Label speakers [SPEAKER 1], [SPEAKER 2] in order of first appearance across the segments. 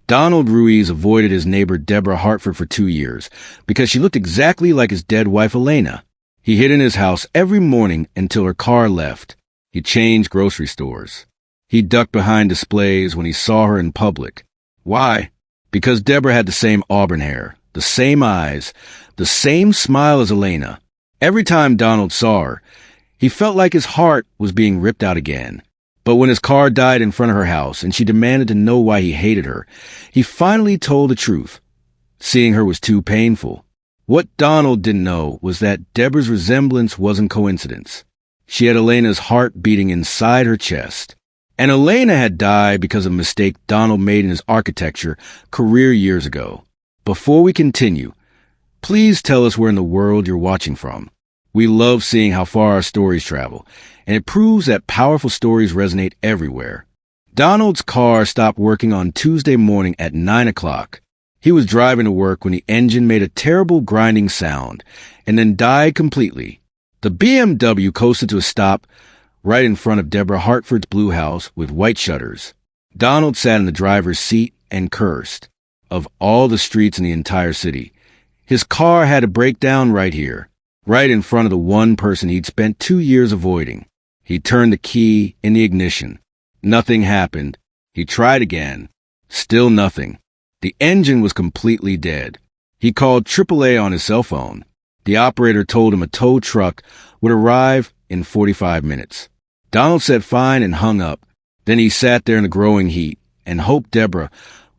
[SPEAKER 1] Donald Ruiz avoided his neighbor Deborah Hartford for 2 years because she looked exactly like his dead wife Elena. He hid in his house every morning until her car left. He changed grocery stores. He ducked behind displays when he saw her in public. Why? Because Deborah had the same auburn hair, the same eyes, the same smile as Elena. Every time Donald saw her, he felt like his heart was being ripped out again. But when his car died in front of her house and she demanded to know why he hated her, he finally told the truth. Seeing her was too painful. What Donald didn't know was that Deborah's resemblance wasn't coincidence. She had Elena's heart beating inside her chest. And Elena had died because of a mistake Donald made in his architecture career years ago. Before we continue, please tell us where in the world you're watching from. We love seeing how far our stories travel, and it proves that powerful stories resonate everywhere. Donald's car stopped working on Tuesday morning at 9 o'clock. He was driving to work when the engine made a terrible grinding sound and then died completely. The BMW coasted to a stop right in front of Deborah Hartford's blue house with white shutters. Donald sat in the driver's seat and cursed. Of all the streets in the entire city, his car had to break down right here, right in front of the one person he'd spent 2 years avoiding. He turned the key in the ignition. Nothing happened. He tried again. Still nothing. The engine was completely dead. He called AAA on his cell phone. The operator told him a tow truck would arrive in 45 minutes. Donald said fine and hung up. Then he sat there in the growing heat and hoped Deborah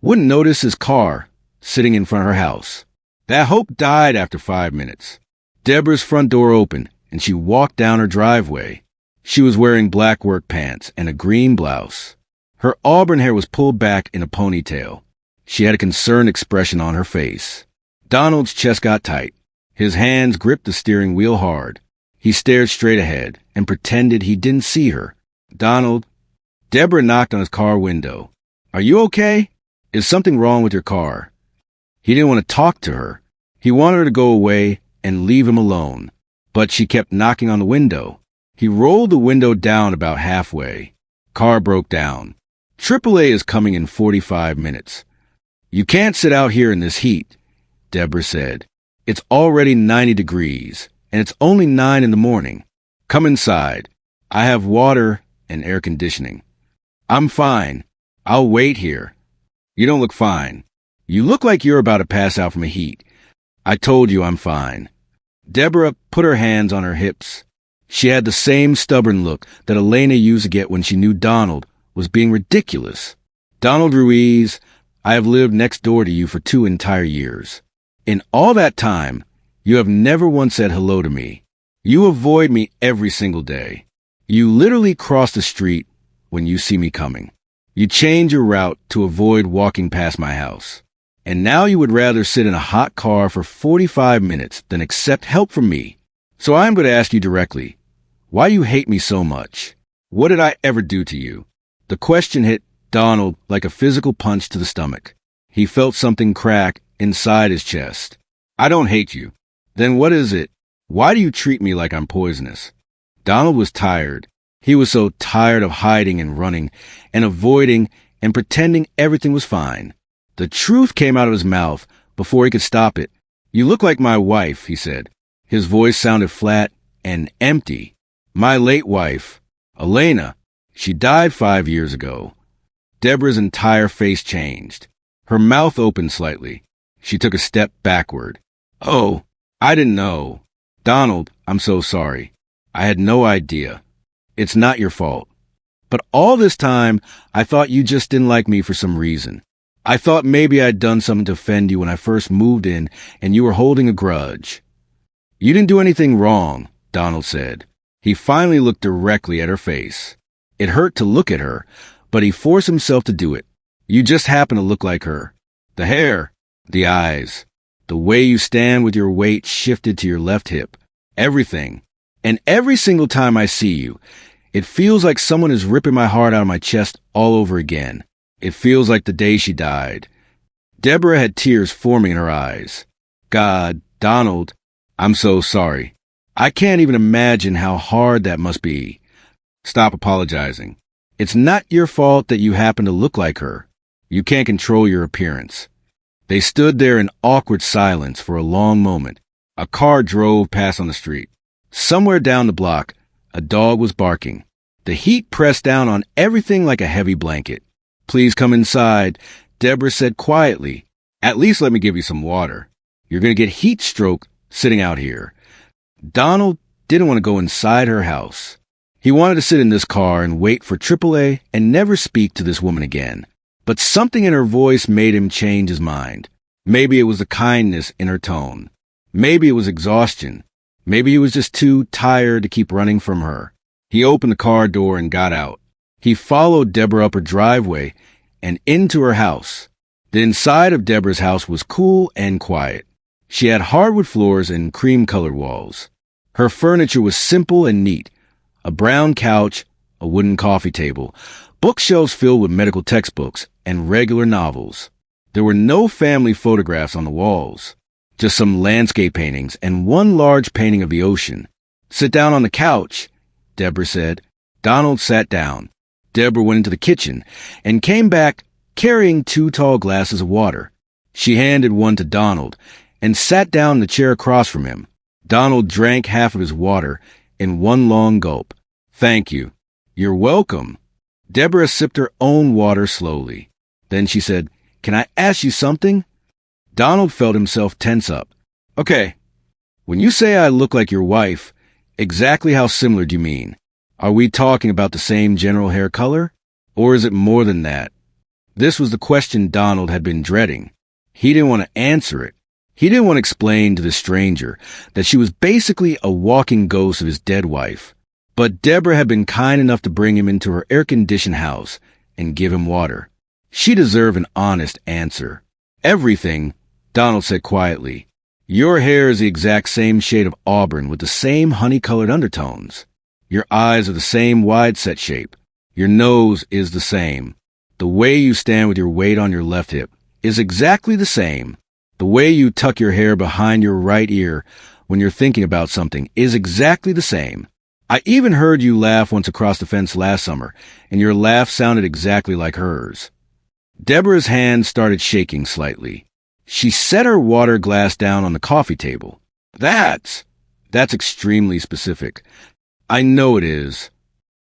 [SPEAKER 1] wouldn't notice his car sitting in front of her house. That hope died after 5 minutes. Deborah's front door opened and she walked down her driveway. She was wearing black work pants and a green blouse. Her auburn hair was pulled back in a ponytail. She had a concerned expression on her face. Donald's chest got tight. His hands gripped the steering wheel hard. He stared straight ahead and pretended he didn't see her. Donald, Deborah knocked on his car window. Are you okay? Is something wrong with your car? He didn't want to talk to her. He wanted her to go away and leave him alone. But she kept knocking on the window. He rolled the window down about halfway. Car broke down. AAA is coming in 45 minutes. You can't sit out here in this heat, Deborah said. It's already 90 degrees, and it's only 9 in the morning. Come inside. I have water and air conditioning. I'm fine. I'll wait here. You don't look fine. You look like you're about to pass out from the heat. I told you I'm fine. Deborah put her hands on her hips. She had the same stubborn look that Elena used to get when she knew Donald was being ridiculous. Donald Ruiz, I have lived next door to you for 2 entire years. In all that time, you have never once said hello to me. You avoid me every single day. You literally cross the street when you see me coming. You change your route to avoid walking past my house. And now you would rather sit in a hot car for 45 minutes than accept help from me. So I'm going to ask you directly, why do you hate me so much? What did I ever do to you? The question hit Donald like a physical punch to the stomach. He felt something crack inside his chest. I don't hate you. Then what is it? Why do you treat me like I'm poisonous? Donald was tired. He was so tired of hiding and running and avoiding and pretending everything was fine. The truth came out of his mouth before he could stop it. You look like my wife, he said. His voice sounded flat and empty. My late wife, Elena. She died 5 years ago. Deborah's entire face changed. Her mouth opened slightly. She took a step backward. Oh, I didn't know. Donald, I'm so sorry. I had no idea. It's not your fault. But all this time, I thought you just didn't like me for some reason. I thought maybe I'd done something to offend you when I first moved in and you were holding a grudge. You didn't do anything wrong, Donald said. He finally looked directly at her face. It hurt to look at her, but he forced himself to do it. You just happen to look like her. The hair, the eyes, the way you stand with your weight shifted to your left hip. Everything. And every single time I see you, it feels like someone is ripping my heart out of my chest all over again. It feels like the day she died. Deborah had tears forming in her eyes. God, Donald, I'm so sorry. I can't even imagine how hard that must be. Stop apologizing. It's not your fault that you happen to look like her. You can't control your appearance. They stood there in awkward silence for a long moment. A car drove past on the street. Somewhere down the block, a dog was barking. The heat pressed down on everything like a heavy blanket. "Please come inside," Deborah said quietly. "At least let me give you some water. You're going to get heat stroke sitting out here." Donald didn't want to go inside her house. He wanted to sit in this car and wait for AAA and never speak to this woman again. But something in her voice made him change his mind. Maybe it was the kindness in her tone. Maybe it was exhaustion. Maybe he was just too tired to keep running from her. He opened the car door and got out. He followed Deborah up her driveway and into her house. The inside of Deborah's house was cool and quiet. She had hardwood floors and cream-colored walls. Her furniture was simple and neat. A brown couch, a wooden coffee table, bookshelves filled with medical textbooks and regular novels. There were no family photographs on the walls, just some landscape paintings and one large painting of the ocean. "Sit down on the couch," Deborah said. Donald sat down. Deborah went into the kitchen and came back carrying 2 tall glasses of water. She handed one to Donald and sat down in the chair across from him. Donald drank half of his water in one long gulp. "Thank you." "You're welcome." Deborah sipped her own water slowly. Then she said, "Can I ask you something?" Donald felt himself tense up. "Okay. When you say I look like your wife, exactly how similar do you mean? Are we talking about the same general hair color? Or is it more than that?" This was the question Donald had been dreading. He didn't want to answer it. He didn't want to explain to the stranger that she was basically a walking ghost of his dead wife. But Deborah had been kind enough to bring him into her air-conditioned house and give him water. She deserved an honest answer. "Everything," Donald said quietly. "Your hair is the exact same shade of auburn with the same honey-colored undertones. Your eyes are the same wide-set shape. Your nose is the same. The way you stand with your weight on your left hip is exactly the same. The way you tuck your hair behind your right ear when you're thinking about something is exactly the same. I even heard you laugh once across the fence last summer, and your laugh sounded exactly like hers." Deborah's hand started shaking slightly. She set her water glass down on the coffee table. That's extremely specific. "I know it is.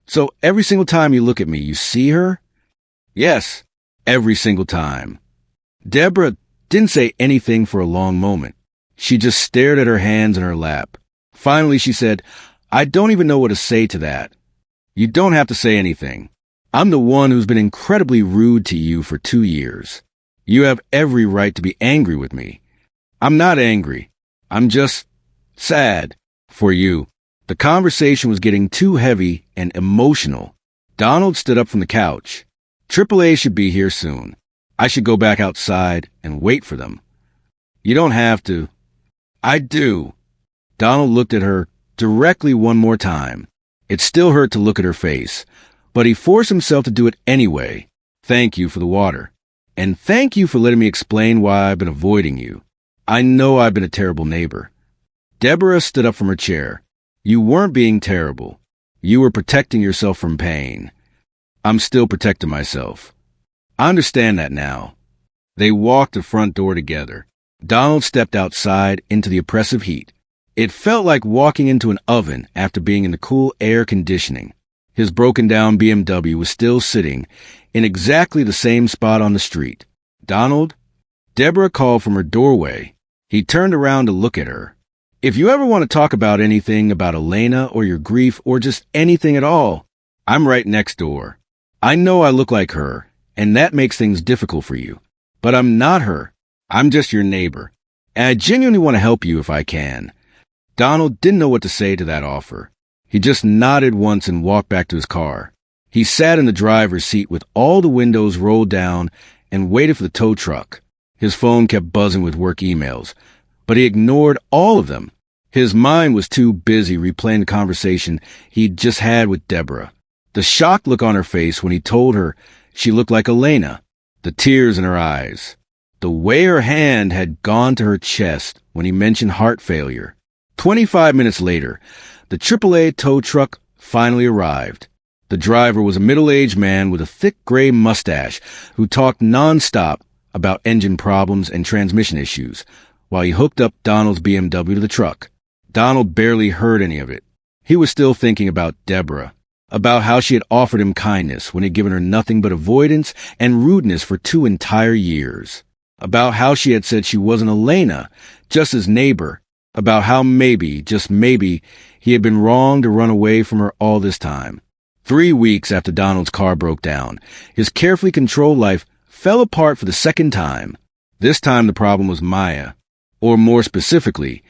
[SPEAKER 1] So every single time you look at me, you see her?" "Yes, every single time." Deborah didn't say anything for a long moment. She just stared at her hands in her lap. Finally, she said, "I don't even know what to say to that." "You don't have to say anything. I'm the one who's been incredibly rude to you for 2 years. You have every right to be angry with me." "I'm not angry. I'm just sad for you." The conversation was getting too heavy and emotional. Donald stood up from the couch. "AAA should be here soon. I should go back outside and wait for them." "You don't have to." "I do." Donald looked at her directly one more time. It still hurt to look at her face, but he forced himself to do it anyway. "Thank you for the water. And thank you for letting me explain why I've been avoiding you. I know I've been a terrible neighbor." Deborah stood up from her chair. "You weren't being terrible. You were protecting yourself from pain." "I'm still protecting myself." "I understand that now." They walked the front door together. Donald stepped outside into the oppressive heat. It felt like walking into an oven after being in the cool air conditioning. His broken-down BMW was still sitting in exactly the same spot on the street. "Donald?" Deborah called from her doorway. He turned around to look at her. "If you ever want to talk about anything about Elena or your grief or just anything at all, I'm right next door. I know I look like her, and that makes things difficult for you. But I'm not her. I'm just your neighbor. And I genuinely want to help you if I can." Donald didn't know what to say to that offer. He just nodded once and walked back to his car. He sat in the driver's seat with all the windows rolled down and waited for the tow truck. His phone kept buzzing with work emails, but he ignored all of them. His mind was too busy replaying the conversation he'd just had with Deborah. The shocked look on her face when he told her she looked like Elena, the tears in her eyes, the way her hand had gone to her chest when he mentioned heart failure. 25 minutes later, the AAA tow truck finally arrived. The The driver was a middle-aged man with a thick gray mustache who talked nonstop about engine problems and transmission issues while he hooked up Donald's BMW to the truck. Donald barely heard any of it. He was still thinking about Deborah, about how she had offered him kindness when he'd given her nothing but avoidance and rudeness for 2 entire years, about how she had said she wasn't Elena, just his neighbor, about how maybe, just maybe, he had been wrong to run away from her all this time. 3 weeks after Donald's car broke down, his carefully controlled life fell apart for the second time. This time the problem was Maya, or more specifically,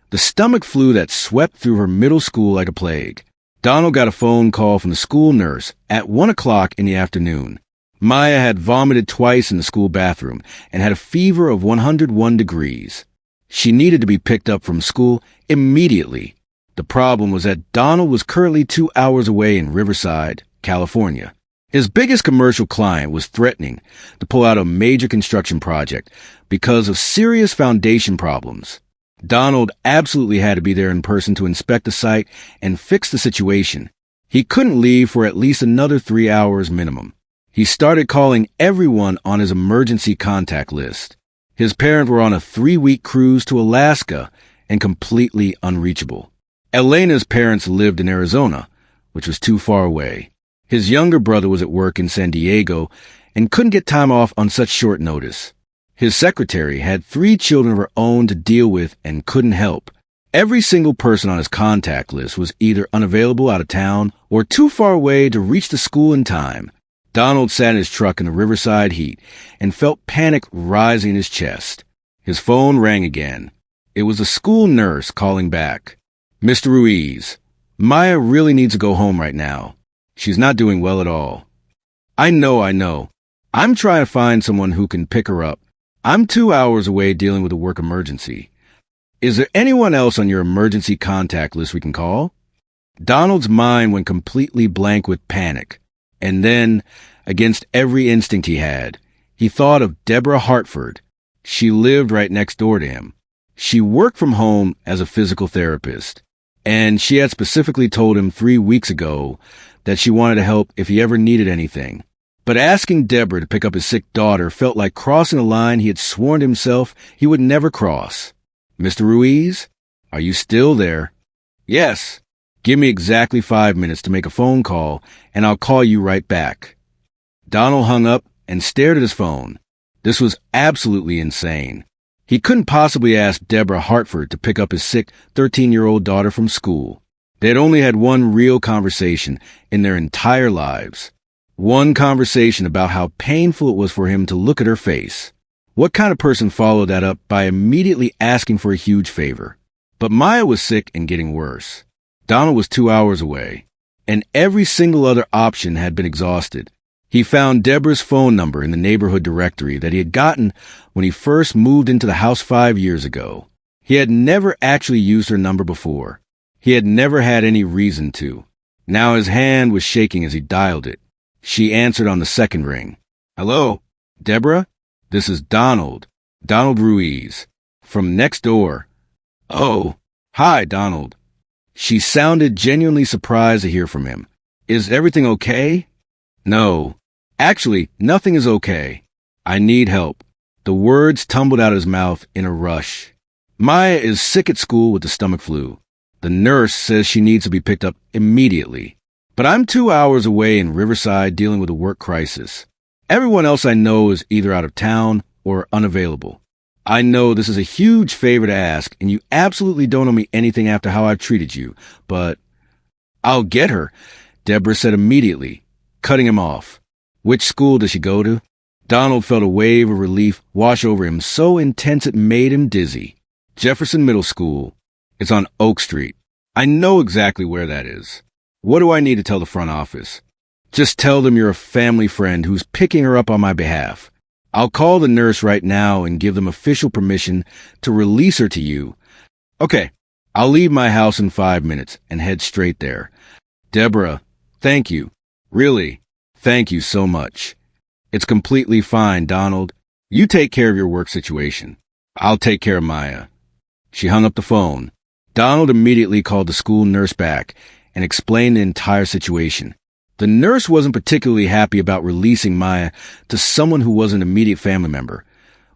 [SPEAKER 1] the stomach flu that swept through her middle school like a plague. Donald got a phone call from the school nurse at 1 o'clock in the afternoon. Maya had vomited twice in the school bathroom and had a fever of 101 degrees. She needed to be picked up from school immediately. The problem was that Donald was currently 2 hours away in Riverside, California. His biggest commercial client was threatening to pull out a major construction project because of serious foundation problems. Donald absolutely had to be there in person to inspect the site and fix the situation. He couldn't leave for at least another 3 hours minimum. He started calling everyone on his emergency contact list. His parents were on a 3-week cruise to Alaska and completely unreachable. Elena's parents lived in Arizona, which was too far away. His younger brother was at work in San Diego and couldn't get time off on such short notice. His secretary had 3 children of her own to deal with and couldn't help. Every single person on his contact list was either unavailable out of town or too far away to reach the school in time. Donald sat in his truck in the Riverside heat and felt panic rising in his chest. His phone rang again. It was the school nurse calling back. "Mr. Ruiz, Maya really needs to go home right now. She's not doing well at all." I know. I'm trying to find someone who can pick her up. I'm 2 hours away dealing with a work emergency. Is there anyone else on your emergency contact list we can call?" Donald's mind went completely blank with panic. And then, against every instinct he had, he thought of Deborah Hartford. She lived right next door to him. She worked from home as a physical therapist, and she had specifically told him 3 weeks ago that she wanted to help if he ever needed anything. But asking Deborah to pick up his sick daughter felt like crossing a line he had sworn to himself he would never cross. "Mr. Ruiz, are you still there?" "Yes. Give me exactly 5 minutes to make a phone call, and I'll call you right back." Donald hung up and stared at his phone. This was absolutely insane. He couldn't possibly ask Deborah Hartford to pick up his sick 13-year-old daughter from school. They had only had one real conversation in their entire lives. One conversation about how painful it was for him to look at her face. What kind of person followed that up by immediately asking for a huge favor? But Maya was sick and getting worse. Donald was 2 hours away, and every single other option had been exhausted. He found Deborah's phone number in the neighborhood directory that he had gotten when he first moved into the house 5 years ago. He had never actually used her number before. He had never had any reason to. Now his hand was shaking as he dialed it. She answered on the second ring. "Hello, Deborah? This is Donald Ruiz, from next door." "Oh, hi, Donald." She sounded genuinely surprised to hear from him. "Is everything okay?" "No, actually, nothing is okay. I need help." The words tumbled out of his mouth in a rush. "Maya is sick at school with the stomach flu. The nurse says she needs to be picked up immediately. But I'm 2 hours away in Riverside dealing with a work crisis. Everyone else I know is either out of town or unavailable. I know this is a huge favor to ask, and you absolutely don't owe me anything after how I've treated you, but—" "I'll get her," Deborah said immediately, cutting him off. "Which school does she go to?" Donald felt a wave of relief wash over him so intense it made him dizzy. "Jefferson Middle School. It's on Oak Street. I know exactly where that is. What do I need to tell the front office?" "Just tell them you're a family friend who's picking her up on my behalf. I'll call the nurse right now and give them official permission to release her to you." "Okay, I'll leave my house in 5 minutes and head straight there." "Deborah, thank you. Really, thank you so much." "It's completely fine, Donald. You take care of your work situation. I'll take care of Maya." She hung up the phone. Donald immediately called the school nurse back and explained the entire situation. The nurse wasn't particularly happy about releasing Maya to someone who wasn't an immediate family member,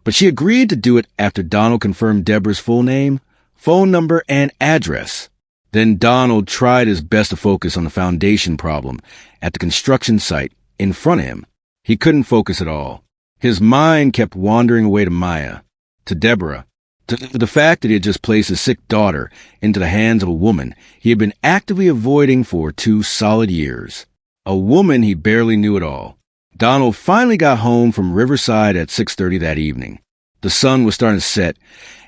[SPEAKER 1] but she agreed to do it after Donald confirmed Deborah's full name, phone number, and address. Then Donald tried his best to focus on the foundation problem at the construction site in front of him. He couldn't focus at all. His mind kept wandering away to Maya, to Deborah, to the fact that he had just placed his sick daughter into the hands of a woman he had been actively avoiding for 2 solid years. A woman he barely knew at all. Donald finally got home from Riverside at 6:30 that evening. The sun was starting to set,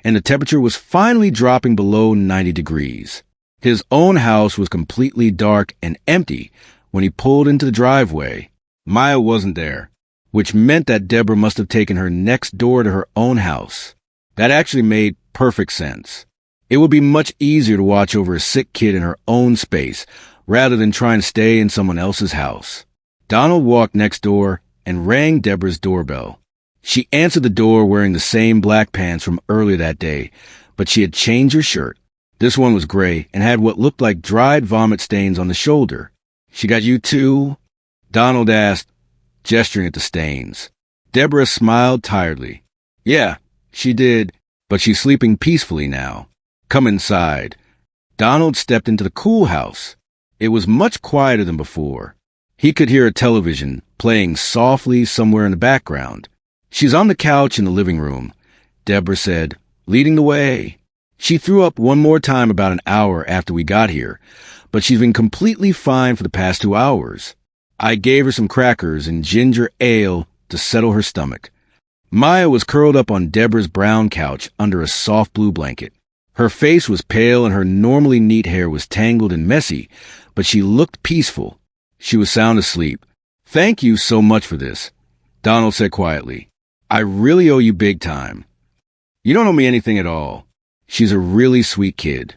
[SPEAKER 1] and the temperature was finally dropping below 90 degrees. His own house was completely dark and empty when he pulled into the driveway. Maya wasn't there, which meant that Deborah must have taken her next door to her own house. That actually made perfect sense. It would be much easier to watch over a sick kid in her own space rather than trying to stay in someone else's house. Donald walked next door and rang Deborah's doorbell. She answered the door wearing the same black pants from earlier that day, but she had changed her shirt. This one was gray and had what looked like dried vomit stains on the shoulder. "She got you too?" Donald asked, gesturing at the stains. Deborah smiled tiredly. "Yeah, she did, but she's sleeping peacefully now. Come inside." Donald stepped into the cool house. It was much quieter than before. He could hear a television playing softly somewhere in the background. "She's on the couch in the living room," Deborah said, leading the way. "She threw up one more time about an hour after we got here, but she's been completely fine for the past 2 hours. I gave her some crackers and ginger ale to settle her stomach." Maya was curled up on Deborah's brown couch under a soft blue blanket. Her face was pale and her normally neat hair was tangled and messy, but she looked peaceful. She was sound asleep. "Thank you so much for this," Donald said quietly. "I really owe you big time." "You don't owe me anything at all. She's a really sweet kid."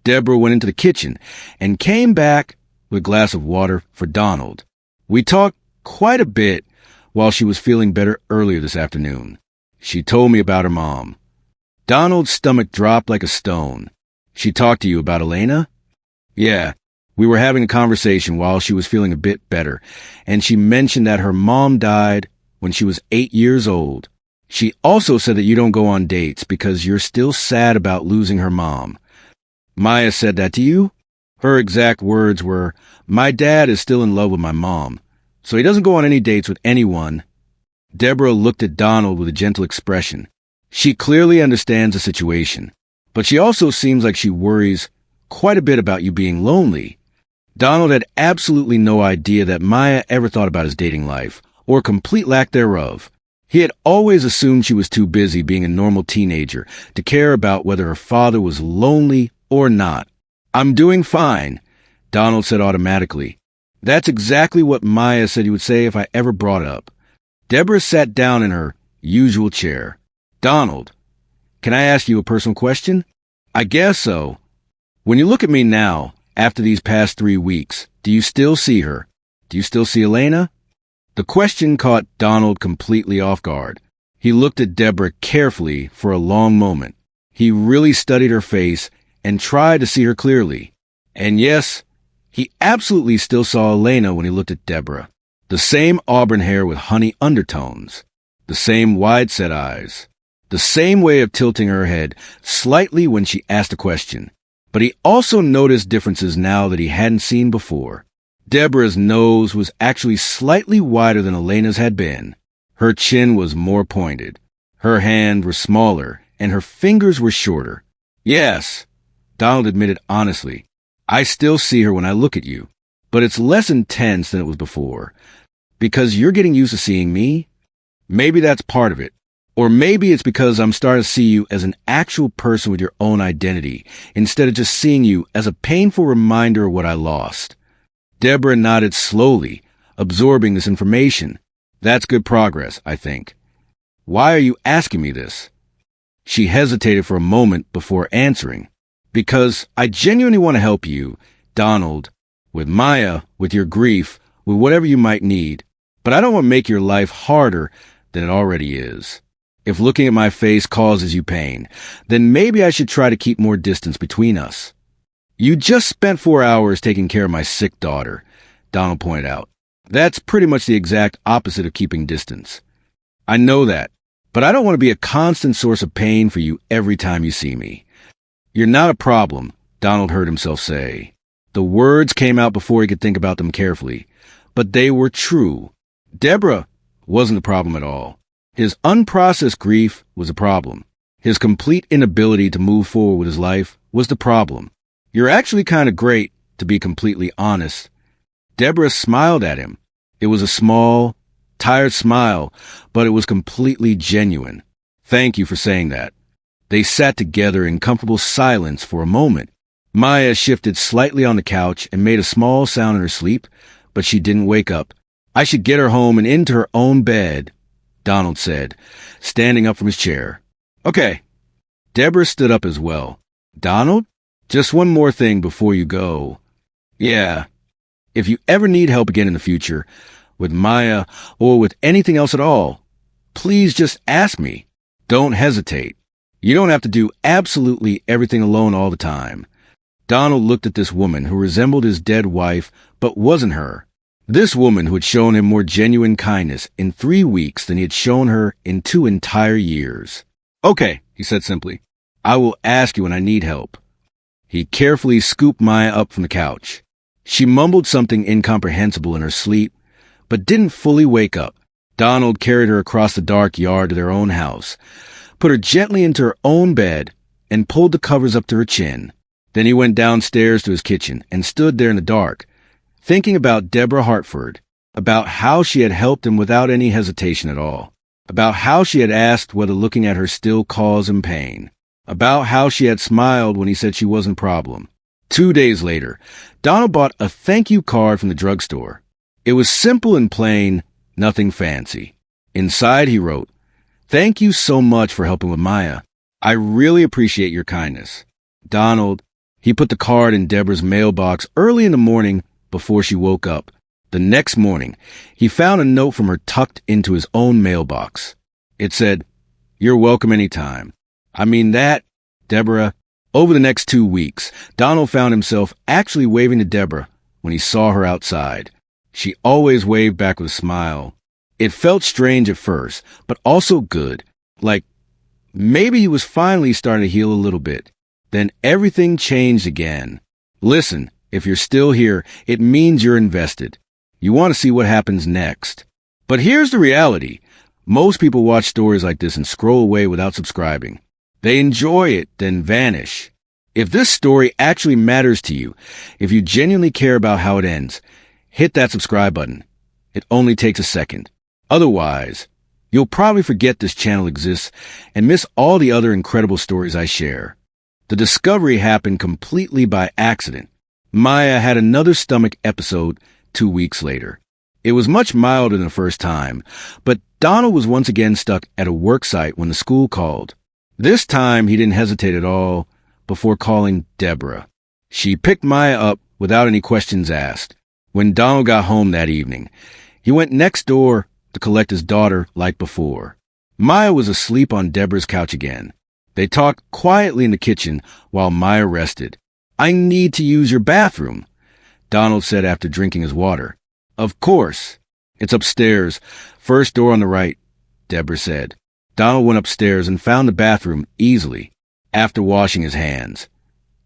[SPEAKER 1] Deborah went into the kitchen and came back with a glass of water for Donald. "We talked quite a bit while she was feeling better earlier this afternoon. She told me about her mom." Donald's stomach dropped like a stone. "She talked to you about Elena?" "Yeah. We were having a conversation while she was feeling a bit better, and she mentioned that her mom died when she was 8 years old. She also said that you don't go on dates because you're still sad about losing her mom." "Maya said that to you?" Her exact words were, "My dad is still in love with my mom, so he doesn't go on any dates with anyone." Deborah looked at Donald with a gentle expression. She clearly understands the situation, but she also seems like she worries quite a bit about you being lonely. Donald had absolutely no idea that Maya ever thought about his dating life, or complete lack thereof. He had always assumed she was too busy being a normal teenager to care about whether her father was lonely or not. "I'm doing fine," Donald said automatically. That's exactly what Maya said he would say if I ever brought it up. Deborah sat down in her usual chair. "Donald, can I ask you a personal question?" "I guess so. When you look at me now, after these past 3 weeks, do you still see her? Do you still see Elena?" The question caught Donald completely off guard. He looked at Deborah carefully for a long moment. He really studied her face and tried to see her clearly. And yes, he absolutely still saw Elena when he looked at Deborah. The same auburn hair with honey undertones. The same wide-set eyes. The same way of tilting her head slightly when she asked a question. But he also noticed differences now that he hadn't seen before. Deborah's nose was actually slightly wider than Elena's had been. Her chin was more pointed. Her hands were smaller, and her fingers were shorter. "Yes," Donald admitted honestly, "I still see her when I look at you, but it's less intense than it was before. Because you're getting used to seeing me? Maybe that's part of it. Or maybe it's because I'm starting to see you as an actual person with your own identity, instead of just seeing you as a painful reminder of what I lost." Deborah nodded slowly, absorbing this information. "That's good progress, I think. Why are you asking me this?" She hesitated for a moment before answering. "Because I genuinely want to help you, Donald, with Maya, with your grief, with whatever you might need, but I don't want to make your life harder than it already is. If looking at my face causes you pain, then maybe I should try to keep more distance between us. You just spent 4 hours taking care of my sick daughter," Donald pointed out. That's pretty much the exact opposite of keeping distance. I know that, but I don't want to be a constant source of pain for you every time you see me. You're not a problem, Donald heard himself say. The words came out before he could think about them carefully, but they were true. Deborah wasn't the problem at all. His unprocessed grief was a problem. His complete inability to move forward with his life was the problem. You're actually kind of great, to be completely honest. Deborah smiled at him. It was a small, tired smile, but it was completely genuine. Thank you for saying that. They sat together in comfortable silence for a moment. Maya shifted slightly on the couch and made a small sound in her sleep, but she didn't wake up. I should get her home and into her own bed, Donald said, standing up from his chair. Okay. Deborah stood up as well. Donald, just one more thing before you go. Yeah. If you ever need help again in the future, with Maya or with anything else at all, please just ask me. Don't hesitate. You don't have to do absolutely everything alone all the time. Donald looked at this woman who resembled his dead wife, but wasn't her. This woman who had shown him more genuine kindness in 3 weeks than he had shown her in 2 entire years. Okay, he said simply. I will ask you when I need help. He carefully scooped Maya up from the couch. She mumbled something incomprehensible in her sleep, but didn't fully wake up. Donald carried her across the dark yard to their own house, put her gently into her own bed, and pulled the covers up to her chin. Then he went downstairs to his kitchen and stood there in the dark, thinking about Deborah Hartford, about how she had helped him without any hesitation at all, about how she had asked whether looking at her still caused him pain, about how she had smiled when he said she wasn't a problem. 2 days later, Donald bought a thank you card from the drugstore. It was simple and plain, nothing fancy. Inside he wrote, "Thank you so much for helping with Maya. I really appreciate your kindness. Donald." He put the card in Deborah's mailbox early in the morning before she woke up. The next morning, he found a note from her tucked into his own mailbox. It said, "You're welcome anytime. I mean that, Deborah." Over the next 2 weeks, Donald found himself actually waving to Deborah when he saw her outside. She always waved back with a smile. It felt strange at first, but also good. Like, maybe he was finally starting to heal a little bit. Then everything changed again. Listen, if you're still here, it means you're invested. You want to see what happens next. But here's the reality. Most people watch stories like this and scroll away without subscribing. They enjoy it, then vanish. If this story actually matters to you, if you genuinely care about how it ends, hit that subscribe button. It only takes a second. Otherwise, you'll probably forget this channel exists and miss all the other incredible stories I share. The discovery happened completely by accident. Maya had another stomach episode 2 weeks later. It was much milder than the first time, but Donald was once again stuck at a work site when the school called. This time, he didn't hesitate at all before calling Deborah. She picked Maya up without any questions asked. When Donald got home that evening, he went next door to collect his daughter like before. Maya was asleep on Deborah's couch again. They talked quietly in the kitchen while Maya rested. "I need to use your bathroom," Donald said after drinking his water. "Of course. It's upstairs, first door on the right," Deborah said. Donald went upstairs and found the bathroom easily after washing his hands.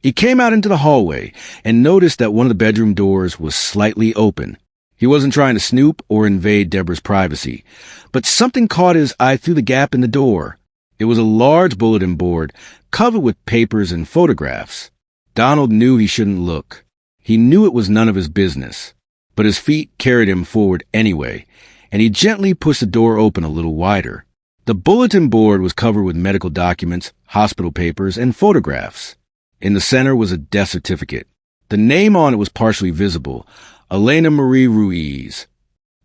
[SPEAKER 1] He came out into the hallway and noticed that one of the bedroom doors was slightly open. He wasn't trying to snoop or invade Deborah's privacy, but something caught his eye through the gap in the door. It was a large bulletin board covered with papers and photographs. Donald knew he shouldn't look. He knew it was none of his business, but his feet carried him forward anyway, and he gently pushed the door open a little wider. The bulletin board was covered with medical documents, hospital papers, and photographs. In the center was a death certificate. The name on it was partially visible, Elena Marie Ruiz.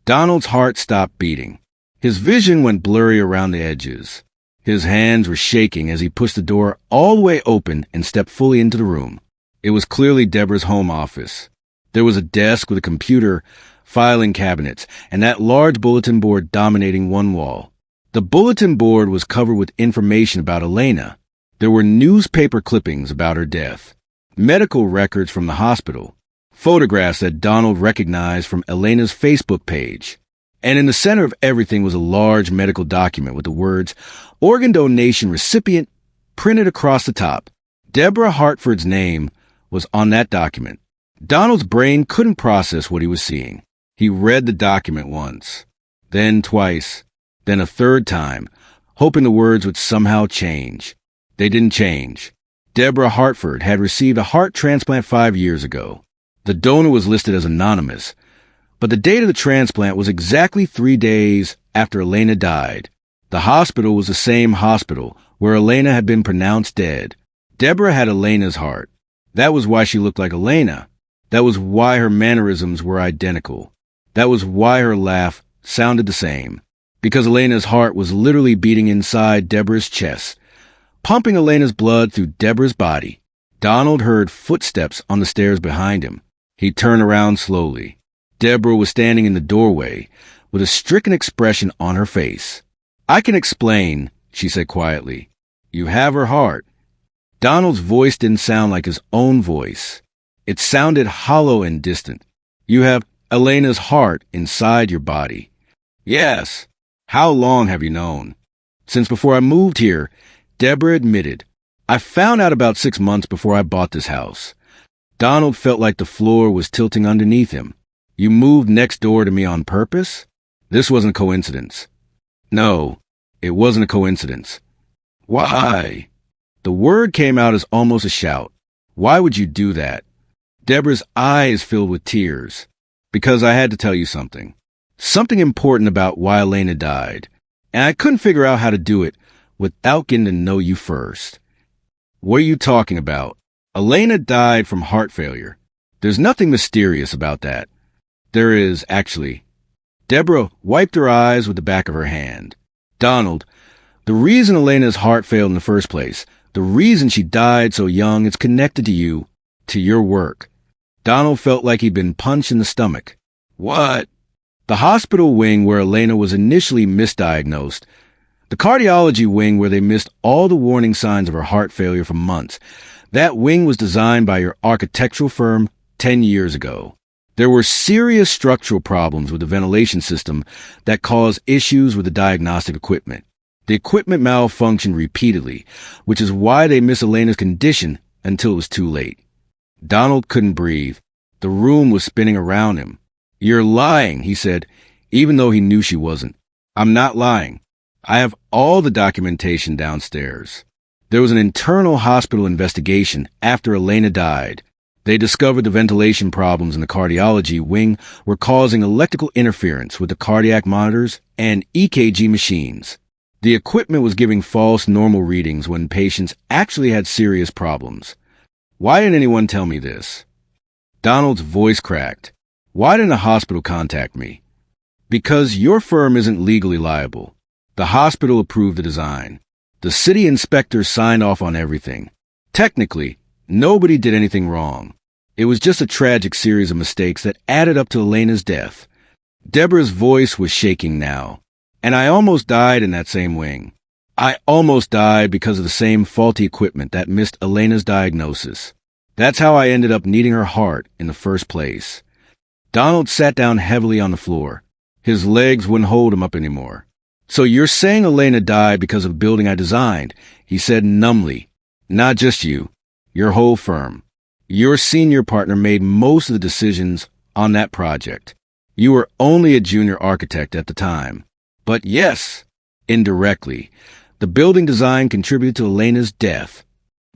[SPEAKER 1] Donald's heart stopped beating. His vision went blurry around the edges. His hands were shaking as he pushed the door all the way open and stepped fully into the room. It was clearly Deborah's home office. There was a desk with a computer, filing cabinets, and that large bulletin board dominating one wall. The bulletin board was covered with information about Elena. There were newspaper clippings about her death, medical records from the hospital, photographs that Donald recognized from Elena's Facebook page. And in the center of everything was a large medical document with the words, "Organ donation recipient," printed across the top. Deborah Hartford's name was on that document. Donald's brain couldn't process what he was seeing. He read the document once, then twice, then a third time, hoping the words would somehow change. They didn't change. Deborah Hartford had received a heart transplant 5 years ago. The donor was listed as anonymous, but the date of the transplant was exactly 3 days after Elena died. The hospital was the same hospital where Elena had been pronounced dead. Deborah had Elena's heart. That was why she looked like Elena. That was why her mannerisms were identical. That was why her laugh sounded the same. Because Elena's heart was literally beating inside Deborah's chest, pumping Elena's blood through Deborah's body. Donald heard footsteps on the stairs behind him. He turned around slowly. Deborah was standing in the doorway with a stricken expression on her face. "I can explain," she said quietly. "You have her heart." Donald's voice didn't sound like his own voice. It sounded hollow and distant. "You have Elena's heart inside your body." "Yes." "How long have you known?" "Since before I moved here," Deborah admitted. "I found out about 6 months before I bought this house." Donald felt like the floor was tilting underneath him. "You moved next door to me on purpose?" This wasn't a coincidence. No, it wasn't a coincidence. "Why?" The word came out as almost a shout. "Why would you do that?" Deborah's eyes filled with tears. "Because I had to tell you something. Something important about why Elena died. And I couldn't figure out how to do it without getting to know you first." "What are you talking about?" "Elena died from heart failure. There's nothing mysterious about that." "There is, actually." Deborah wiped her eyes with the back of her hand. "Donald, the reason Elena's heart failed in the first place, the reason she died so young, is connected to you, to your work." Donald felt like he'd been punched in the stomach. "What?" "The hospital wing where Elena was initially misdiagnosed, the cardiology wing where they missed all the warning signs of her heart failure for months, that wing was designed by your architectural firm 10 years ago. There were serious structural problems with the ventilation system that caused issues with the diagnostic equipment. The equipment malfunctioned repeatedly, which is why they missed Elena's condition until it was too late." Donald couldn't breathe. The room was spinning around him. "You're lying," he said, even though he knew she wasn't. "I'm not lying. I have all the documentation downstairs." There was an internal hospital investigation after Elena died. They discovered the ventilation problems in the cardiology wing were causing electrical interference with the cardiac monitors and EKG machines. The equipment was giving false normal readings when patients actually had serious problems. "Why didn't anyone tell me this?" Donald's voice cracked. "Why didn't the hospital contact me?" "Because your firm isn't legally liable. The hospital approved the design. The city inspector signed off on everything. Technically, nobody did anything wrong. It was just a tragic series of mistakes that added up to Elena's death." Deborah's voice was shaking now. "And I almost died in that same wing. I almost died because of the same faulty equipment that missed Elena's diagnosis. That's how I ended up needing her heart in the first place." Donald sat down heavily on the floor. His legs wouldn't hold him up anymore. "So you're saying Elena died because of a building I designed," he said numbly. "Not just you. Your whole firm. Your senior partner made most of the decisions on that project. You were only a junior architect at the time. But yes, indirectly, the building design contributed to Elena's death."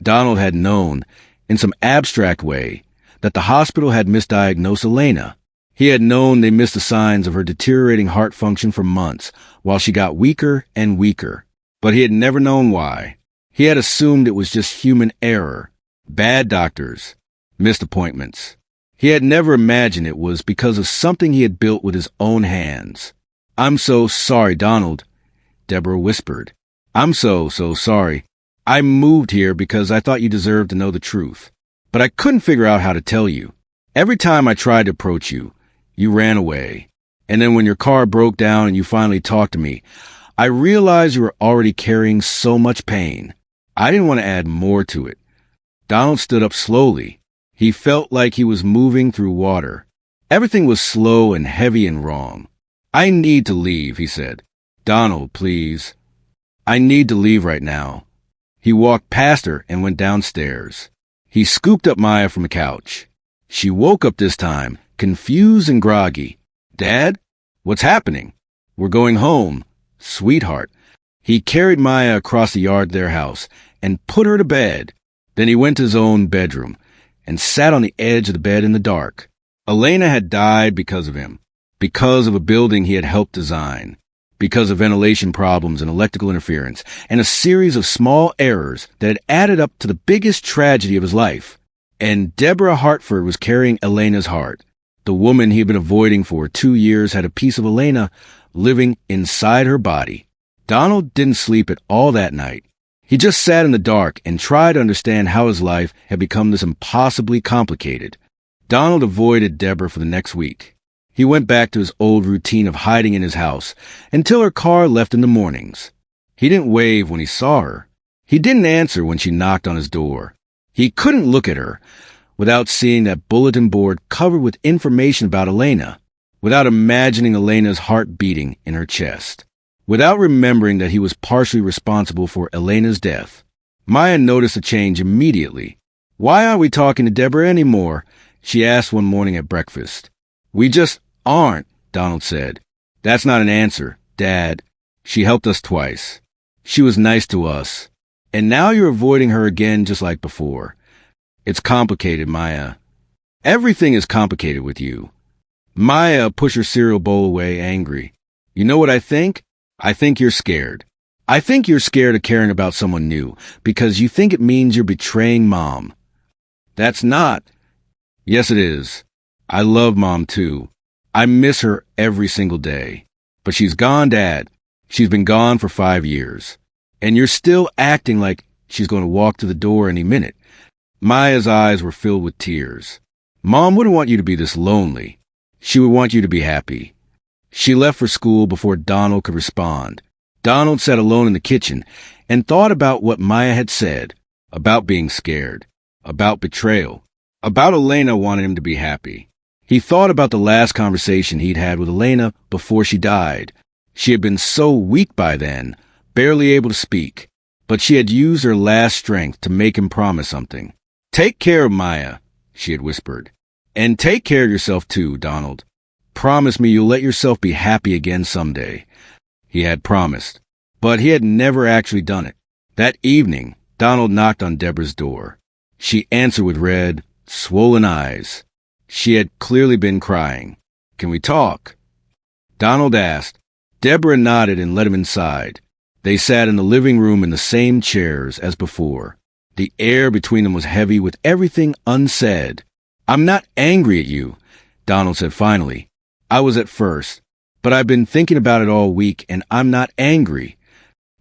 [SPEAKER 1] Donald had known, in some abstract way, that the hospital had misdiagnosed Elena. He had known they missed the signs of her deteriorating heart function for months, while she got weaker and weaker. But he had never known why. He had assumed it was just human error, bad doctors, missed appointments. He had never imagined it was because of something he had built with his own hands. "I'm so sorry, Donald," Deborah whispered. "I'm so sorry. I moved here because I thought you deserved to know the truth. But I couldn't figure out how to tell you. Every time I tried to approach you, you ran away. And then when your car broke down and you finally talked to me, I realized you were already carrying so much pain. I didn't want to add more to it." Donald stood up slowly. He felt like he was moving through water. Everything was slow and heavy and wrong. "I need to leave," he said. "Donald, please. I need to leave right now." He walked past her and went downstairs. He scooped up Maya from the couch. She woke up this time, confused and groggy. "Dad? What's happening?" "We're going home, sweetheart." He carried Maya across the yard to their house and put her to bed. Then he went to his own bedroom and sat on the edge of the bed in the dark. Elena had died because of him, because of a building he had helped design, because of ventilation problems and electrical interference, and a series of small errors that had added up to the biggest tragedy of his life. And Deborah Hartford was carrying Elena's heart. The woman he had been avoiding for 2 years had a piece of Elena living inside her body. Donald didn't sleep at all that night. He just sat in the dark and tried to understand how his life had become this impossibly complicated. Donald avoided Deborah for the next week. He went back to his old routine of hiding in his house until her car left in the mornings. He didn't wave when he saw her. He didn't answer when she knocked on his door. He couldn't look at her without seeing that bulletin board covered with information about Elena, without imagining Elena's heart beating in her chest, without remembering that he was partially responsible for Elena's death. Maya noticed a change immediately. "Why aren't we talking to Deborah anymore?" she asked one morning at breakfast. "We just aren't," Donald said. "That's not an answer, Dad. She helped us twice. She was nice to us. And now you're avoiding her again just like before. It's complicated, Maya. Everything is complicated with you." Maya pushed her cereal bowl away, angry. "You know what I think? I think you're scared. I think you're scared of caring about someone new because you think it means you're betraying Mom." "That's not." "Yes, it is. I love Mom, too. I miss her every single day. But she's gone, Dad. She's been gone for 5 years. And you're still acting like she's going to walk to the door any minute." Maya's eyes were filled with tears. "Mom wouldn't want you to be this lonely. She would want you to be happy." She left for school before Donald could respond. Donald sat alone in the kitchen and thought about what Maya had said, about being scared, about betrayal, about Elena wanting him to be happy. He thought about the last conversation he'd had with Elena before she died. She had been so weak by then, barely able to speak, but she had used her last strength to make him promise something. "Take care of Maya," she had whispered. "And take care of yourself too, Donald. Promise me you'll let yourself be happy again someday." He had promised, but he had never actually done it. That evening, Donald knocked on Deborah's door. She answered with red, swollen eyes. She had clearly been crying. "Can we talk?" Donald asked. Deborah nodded and let him inside. They sat in the living room in the same chairs as before. The air between them was heavy with everything unsaid. "I'm not angry at you," Donald said finally. "I was at first, but I've been thinking about it all week, and I'm not angry."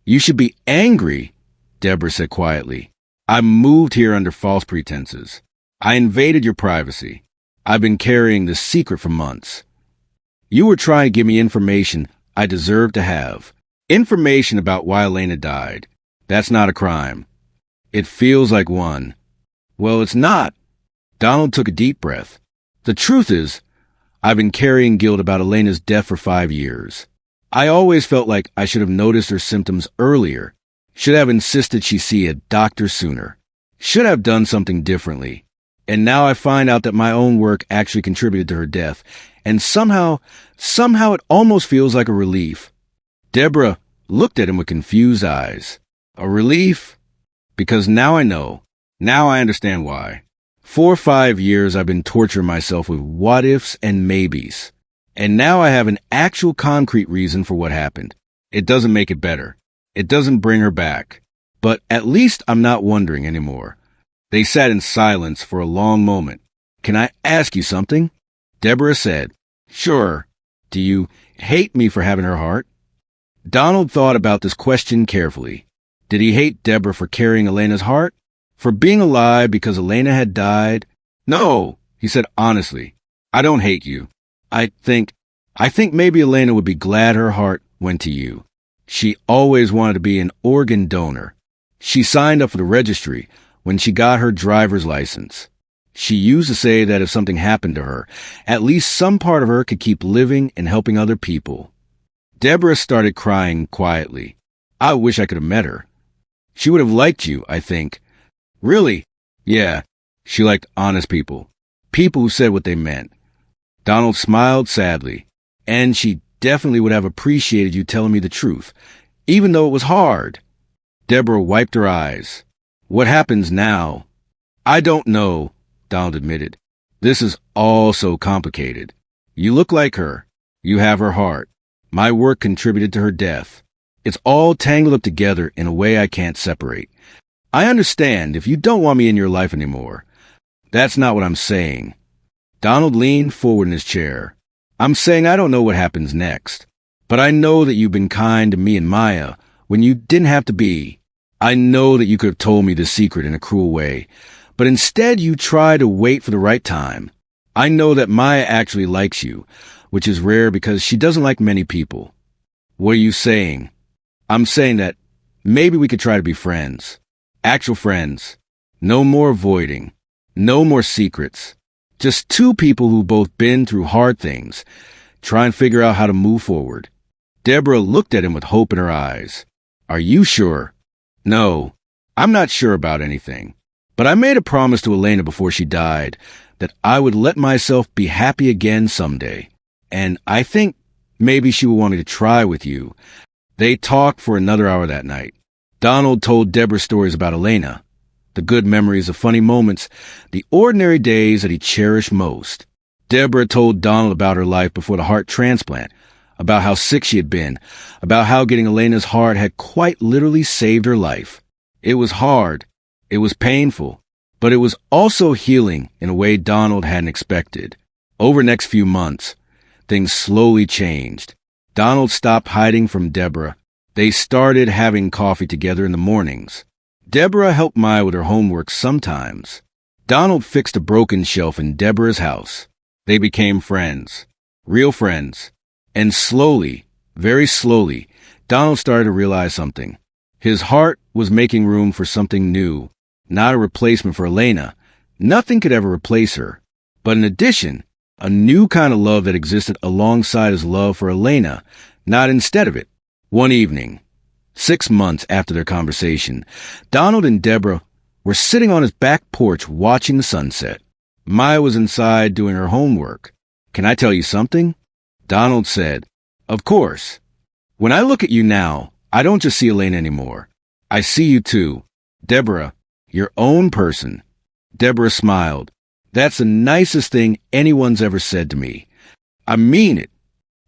[SPEAKER 1] "You should be angry," Deborah said quietly. "I moved here under false pretenses. I invaded your privacy. I've been carrying this secret for months. You were trying to give me information I deserve to have. Information about why Elena died. That's not a crime. It feels like one." "Well, it's not." Donald took a deep breath. "The truth is, I've been carrying guilt about Elena's death for 5 years. I always felt like I should have noticed her symptoms earlier, should have insisted she see a doctor sooner, should have done something differently. And now I find out that my own work actually contributed to her death, and somehow it almost feels like a relief." Deborah looked at him with confused eyes. "A relief? Because now I know. Now I understand why. For 5 years I've been torturing myself with what-ifs and maybes. And now I have an actual concrete reason for what happened. It doesn't make it better. It doesn't bring her back. But at least I'm not wondering anymore." They sat in silence for a long moment. "Can I ask you something?" Deborah said. "Sure. Do you hate me for having her heart?" Donald thought about this question carefully. Did he hate Deborah for carrying Elena's heart? For being alive because Elena had died? "No," he said honestly. "I don't hate you. I think maybe Elena would be glad her heart went to you. She always wanted to be an organ donor. She signed up for the registry when she got her driver's license. She used to say that if something happened to her, at least some part of her could keep living and helping other people. Deborah started crying quietly. I wish I could have met her. She would have liked you, I think. Really? Yeah, she liked honest people. People who said what they meant. Donald smiled sadly. And she definitely would have appreciated you telling me the truth, even though it was hard. Deborah wiped her eyes. What happens now? I don't know, Donald admitted. This is all so complicated. You look like her. You have her heart. My work contributed to her death. It's all tangled up together in a way I can't separate. I understand if you don't want me in your life anymore. That's not what I'm saying. Donald leaned forward in his chair. I'm saying I don't know what happens next. But I know that you've been kind to me and Maya when you didn't have to be. I know that you could have told me the secret in a cruel way, but instead you try to wait for the right time. I know that Maya actually likes you, which is rare because she doesn't like many people. What are you saying? I'm saying that maybe we could try to be friends. Actual friends. No more avoiding. No more secrets. Just two people who've both been through hard things, try and figure out how to move forward. Deborah looked at him with hope in her eyes. Are you sure? No, I'm not sure about anything. But I made a promise to Elena before she died that I would let myself be happy again someday. And I think maybe she would want me to try with you. They talked for another hour that night. Donald told Deborah stories about Elena, the good memories, the funny moments, the ordinary days that he cherished most. Deborah told Donald about her life before the heart transplant, about how sick she had been, about how getting Elena's heart had quite literally saved her life. It was hard. It was painful. But it was also healing in a way Donald hadn't expected. Over the next few months, things slowly changed. Donald stopped hiding from Deborah. They started having coffee together in the mornings. Deborah helped Maya with her homework sometimes. Donald fixed a broken shelf in Deborah's house. They became friends. Real friends. And slowly, very slowly, Donald started to realize something. His heart was making room for something new, not a replacement for Elena. Nothing could ever replace her. But in addition, a new kind of love that existed alongside his love for Elena, not instead of it. One evening, 6 months after their conversation, Donald and Deborah were sitting on his back porch watching the sunset. Maya was inside doing her homework. Can I tell you something? Donald said, Of course. When I look at you now, I don't just see Elena anymore. I see you too. Deborah, your own person. Deborah smiled. That's the nicest thing anyone's ever said to me. I mean it.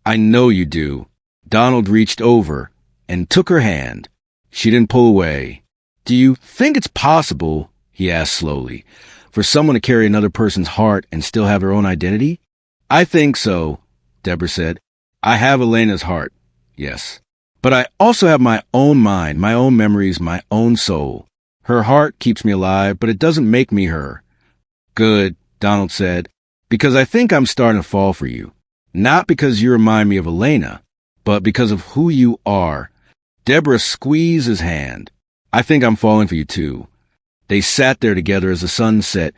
[SPEAKER 1] I know you do. Donald reached over and took her hand. She didn't pull away. Do you think it's possible, he asked slowly, for someone to carry another person's heart and still have their own identity? I think so, Deborah said. I have Elena's heart, yes. But I also have my own mind, my own memories, my own soul. Her heart keeps me alive, but it doesn't make me her. Good, Donald said, because I think I'm starting to fall for you. Not because you remind me of Elena, but because of who you are. Deborah squeezed his hand. I think I'm falling for you too. They sat there together as the sun set,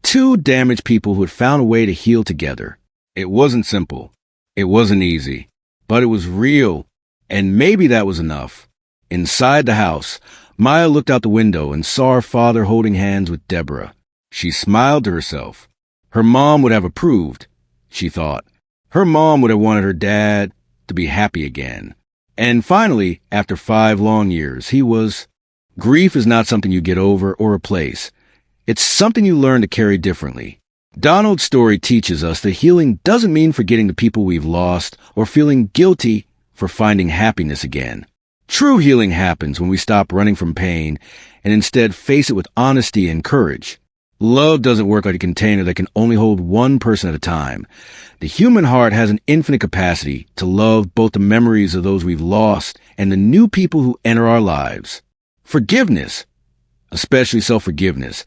[SPEAKER 1] two damaged people who had found a way to heal together. It wasn't simple. It wasn't easy. But it was real, and maybe that was enough. Inside the house, Maya looked out the window and saw her father holding hands with Deborah. She smiled to herself. Her mom would have approved, she thought. Her mom would have wanted her dad to be happy again. And finally, after 5 long years, he was. Grief is not something you get over or replace. It's something you learn to carry differently. Donald's story teaches us that healing doesn't mean forgetting the people we've lost or feeling guilty for finding happiness again. True healing happens when we stop running from pain and instead face it with honesty and courage. Love doesn't work like a container that can only hold one person at a time. The human heart has an infinite capacity to love both the memories of those we've lost and the new people who enter our lives. Forgiveness, especially self-forgiveness,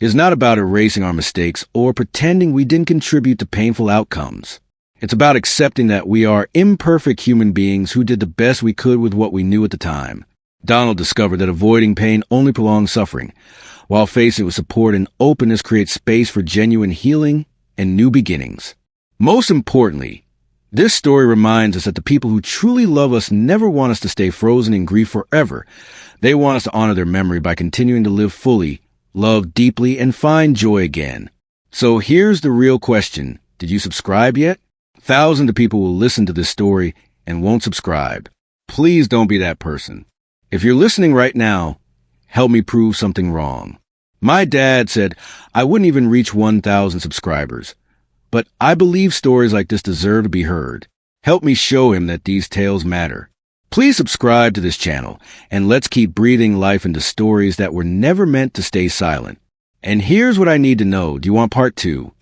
[SPEAKER 1] is not about erasing our mistakes or pretending we didn't contribute to painful outcomes. It's about accepting that we are imperfect human beings who did the best we could with what we knew at the time. Donald discovered that avoiding pain only prolongs suffering, while facing it with support and openness creates space for genuine healing and new beginnings. Most importantly, this story reminds us that the people who truly love us never want us to stay frozen in grief forever. They want us to honor their memory by continuing to live fully, love deeply, and find joy again. So here's the real question. Did you subscribe yet? Thousands of people will listen to this story and won't subscribe. Please don't be that person. If you're listening right now, help me prove something wrong. My dad said I wouldn't even reach 1,000 subscribers. But I believe stories like this deserve to be heard. Help me show him that these tales matter. Please subscribe to this channel, and let's keep breathing life into stories that were never meant to stay silent. And here's what I need to know. Do you want part 2?